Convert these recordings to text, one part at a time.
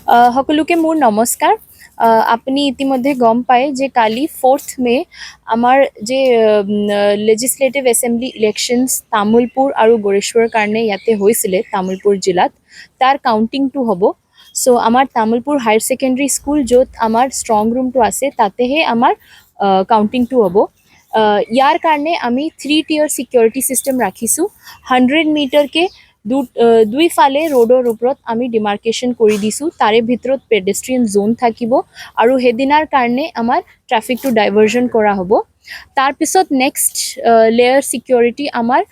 সকলোকে মোৰ নমস্কাৰ। আপুনি ইতিমধ্যে গম পায় যে কালি 4th মে আমাৰ যে লেজিসলেটিভ এসেম্বলি ইলেকশনস তামুলপুৰ আৰু গড়েশ্বৰৰ কাৰণে ইয়াতে হৈছিলে তামুলপুৰ জিলাত তাৰ কাউণ্টিংটো হ'ব। সো আমাৰ তামুলপুৰ হায়াৰ ছেকেণ্ডাৰী স্কুল য'ত আমাৰ ষ্ট্ৰং ৰুমটো আছে তাতেহে আমাৰ কাউণ্টিংটো হ'ব। ইয়াৰ কাৰণে আমি 3-tier সিকিউৰিটি সিস্টেম ৰাখিছোঁ। 100 মিটাৰকে দুইফালে ৰোডৰ ওপৰত আমি ডিমাৰ্কেশ্যন কৰি দিছোঁ। তাৰে ভিতৰত পেডেষ্ট্ৰিয়ান জোন থাকিব আৰু সেইদিনাৰ কাৰণে আমাৰ ট্ৰাফিকটো ডাইভাৰ্জন কৰা হ'ব। তাৰপিছত নেক্সট লেয়াৰ সিকিউৰিটি আমাৰ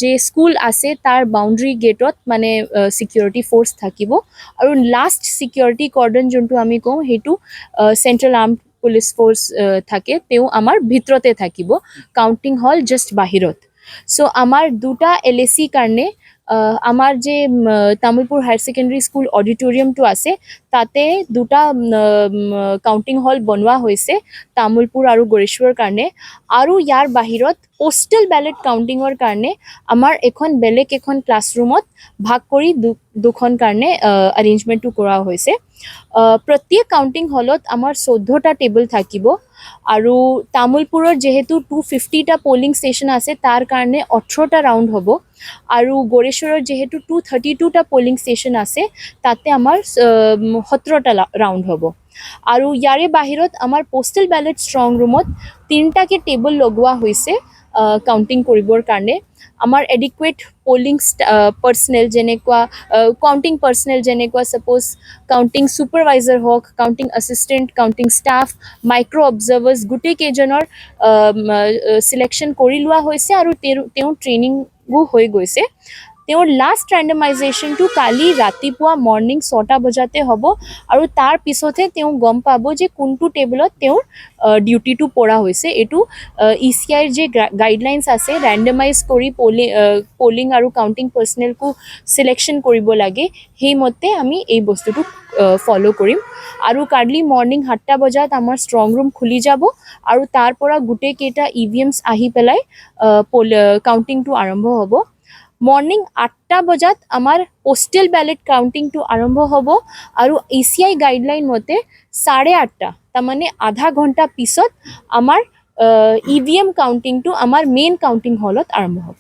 যে স্কুল আছে তাৰ বাউণ্ডাৰী গেটত মানে সিকিউৰিটি ফ'ৰ্চ থাকিব আৰু লাষ্ট সিকিউৰিটি কৰ্ডন যোনটো আমি কওঁ সেইটো চেণ্ট্ৰেল আৰ্মড পুলিচ ফ'ৰ্চ থাকে, তেওঁ আমাৰ ভিতৰতে থাকিব, কাউণ্টিং হল জাষ্ট বাহিৰত। সো আমাৰ দুটা LAC কাৰণে আমাৰ যে তামুলপুৰ হায়াৰ ছেকেণ্ডাৰী স্কুল অডিটৰিয়ামটো আছে তাতে দুটা কাউণ্টিং হল বনোৱা হৈছে তামুলপুৰ আৰু গড়েশ্বৰৰ কাৰণে। আৰু ইয়াৰ বাহিৰত পোষ্টেল বেলেট কাউণ্টিঙৰ কাৰণে আমাৰ বেলেগ এখন ক্লাছৰুমত ভাগ কৰি দুখন কাৰণে এৰেঞ্জমেণ্টটো কৰা হৈছে। প্ৰত্যেক কাউণ্টিং হলত আমাৰ 14টা টেবল থাকিব আৰু তামুলপুৰৰ যিহেতু 250টা পলিং ষ্টেচন আছে তাৰ কাৰণে 18টা ৰাউণ্ড হ'ব আৰু গড়েশ্বৰৰ যিহেতু 232টা পলিং ষ্টেচন আছে তাতে আমাৰ 17টা ৰাউণ্ড হ'ব। আৰু ইয়াৰে বাহিৰত আমাৰ পোষ্টেল বেলেট ষ্ট্ৰং ৰুমত 3টাকে টেবল লগোৱা হৈছে কাউণ্টিং কৰিবৰ কাৰণে। আমাৰ এডিকুৱেট পলিং পাৰ্চনেল যেনেকুৱা কাউণ্টিং পাৰ্চনেল যেনেকুৱা ছাপ'জ কাউণ্টিং ছুপাৰভাইজাৰ হওক, counting assistant, counting staff, micro' observers গোটেইকেইজনৰ চিলেকশ্যন কৰি লোৱা হৈছে আৰু তেওঁৰ ট্ৰেইনিঙো হৈ গৈছে। তেওঁৰ লাষ্ট ৰেণ্ডমাইজেশ্যনটো কালি ৰাতিপুৱা মৰ্ণিং 6টা বজাতে হ'ব আৰু তাৰ পিছতহে তেওঁ গম পাব যে কোনটো টেবলত তেওঁৰ ডিউটিটো পৰা হৈছে। এইটো ECIৰ যে গাইডলাইনছ আছে ৰেণ্ডমাইজ কৰি পলিং আৰু কাউণ্টিং পাৰ্চনেলকো চিলেকশ্যন কৰিব লাগে, সেইমতে আমি এই বস্তুটো ফ'ল' কৰিম। আৰু কালি মৰ্ণিং 7টা বজাত আমাৰ ষ্ট্ৰং ৰুম খুলি যাব আৰু তাৰ পৰা গোটেইকেইটা EVMs আহি পেলাই কাউণ্টিংটো আৰম্ভ হ'ব। মৰ্ণিং 8টা বজাত আমাৰ পোষ্টেল বেলেট কাউণ্টিংটো আৰম্ভ হ'ব আৰু ECI গাইডলাইন মতে 8:30 তাৰমানে আধা ঘণ্টা পিছত আমাৰ EVM কাউণ্টিংটো আমাৰ মেইন কাউণ্টিং হলত আৰম্ভ হ'ব।